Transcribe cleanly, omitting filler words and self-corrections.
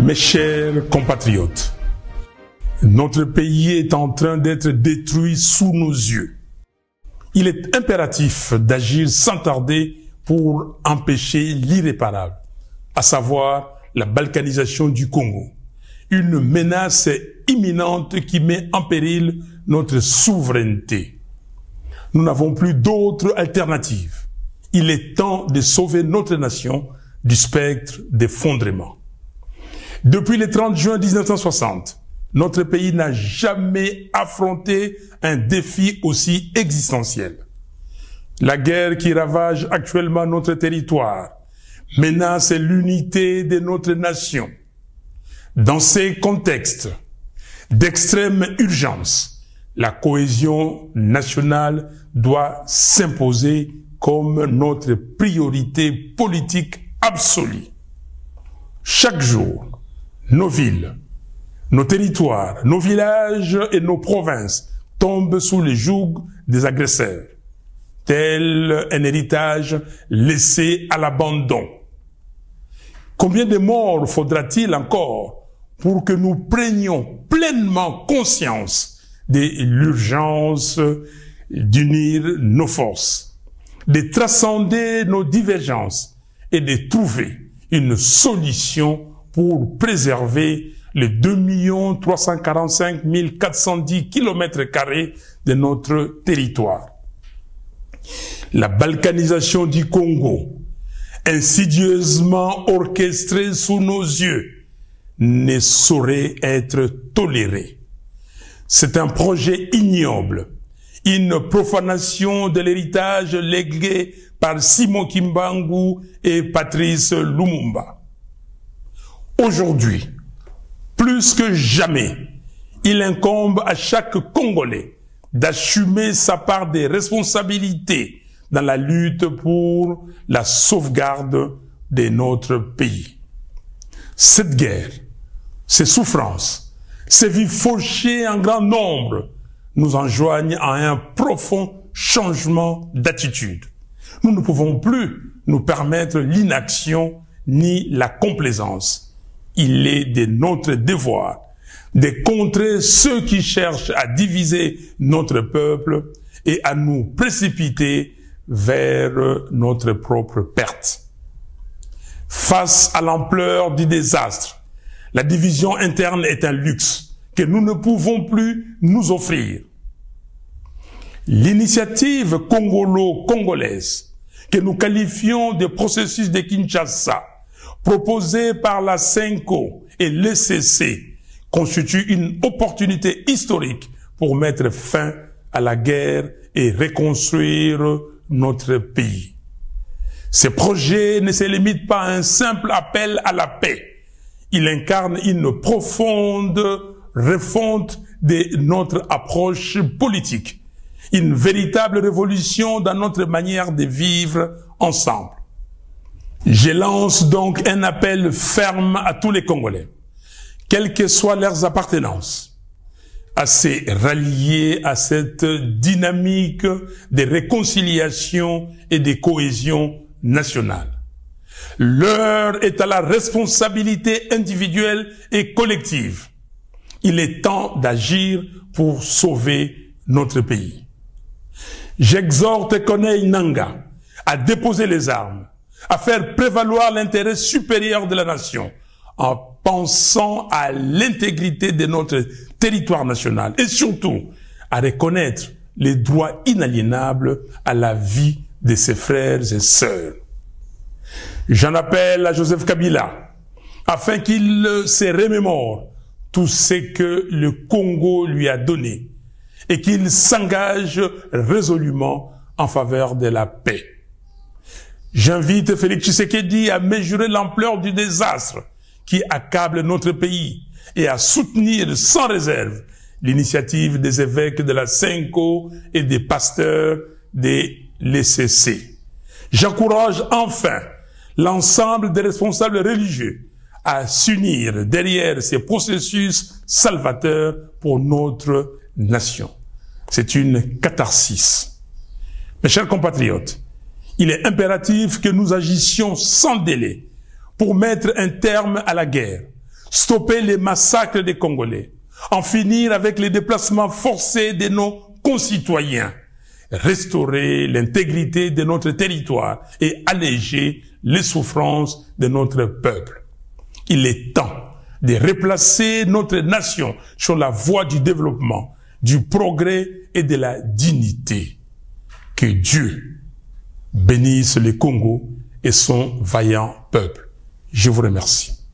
Mes chers compatriotes, notre pays est en train d'être détruit sous nos yeux. Il est impératif d'agir sans tarder pour empêcher l'irréparable, à savoir la balkanisation du Congo. Une menace imminente qui met en péril notre souveraineté. Nous n'avons plus d'autre alternative. Il est temps de sauver notre nation du spectre d'effondrement. Depuis le 30 juin 1960, notre pays n'a jamais affronté un défi aussi existentiel. La guerre qui ravage actuellement notre territoire menace l'unité de notre nation. Dans ces contextes d'extrême urgence, la cohésion nationale doit s'imposer comme notre priorité politique absolue. Chaque jour, nos villes, nos territoires, nos villages et nos provinces tombent sous le joug des agresseurs, tel un héritage laissé à l'abandon. Combien de morts faudra-t-il encore pour que nous prenions pleinement conscience de l'urgence d'unir nos forces, de transcender nos divergences et de trouver une solution pour préserver les 2 345 410 km² de notre territoire. La balkanisation du Congo, insidieusement orchestrée sous nos yeux, ne saurait être tolérée. C'est un projet ignoble, une profanation de l'héritage légué par Simon Kimbangu et Patrice Lumumba. Aujourd'hui, plus que jamais, il incombe à chaque Congolais d'assumer sa part des responsabilités dans la lutte pour la sauvegarde de notre pays. Cette guerre, ces souffrances, ces vies fauchées en grand nombre nous enjoignent à un profond changement d'attitude. Nous ne pouvons plus nous permettre l'inaction ni la complaisance. Il est de notre devoir de contrer ceux qui cherchent à diviser notre peuple et à nous précipiter vers notre propre perte. Face à l'ampleur du désastre, la division interne est un luxe que nous ne pouvons plus nous offrir. L'initiative congolo-congolaise, que nous qualifions de processus de Kinshasa, proposée par la CENCO et l'ECC, constitue une opportunité historique pour mettre fin à la guerre et reconstruire notre pays. Ce projet ne se limite pas à un simple appel à la paix. Il incarne une profonde refonte de notre approche politique, une véritable révolution dans notre manière de vivre ensemble. Je lance donc un appel ferme à tous les Congolais, quelles que soient leurs appartenances, à se rallier à cette dynamique de réconciliation et de cohésion nationale. L'heure est à la responsabilité individuelle et collective. Il est temps d'agir pour sauver notre pays. J'exhorte Corneille Nangaa à déposer les armes, à faire prévaloir l'intérêt supérieur de la nation, en pensant à l'intégrité de notre territoire national et surtout à reconnaître les droits inaliénables à la vie de ses frères et sœurs. J'en appelle à Joseph Kabila afin qu'il se remémore tout ce que le Congo lui a donné et qu'il s'engage résolument en faveur de la paix. J'invite Félix Tshisekedi à mesurer l'ampleur du désastre qui accable notre pays et à soutenir sans réserve l'initiative des évêques de la CENCO et des pasteurs de l'ECC. J'encourage enfin l'ensemble des responsables religieux à s'unir derrière ces processus salvateurs pour notre nation. C'est une catharsis. Mes chers compatriotes, il est impératif que nous agissions sans délai pour mettre un terme à la guerre, stopper les massacres des Congolais, en finir avec les déplacements forcés de nos concitoyens, restaurer l'intégrité de notre territoire et alléger les souffrances de notre peuple. Il est temps de replacer notre nation sur la voie du développement, du progrès et de la dignité. Que Dieu bénisse le Congo et son vaillant peuple. Je vous remercie.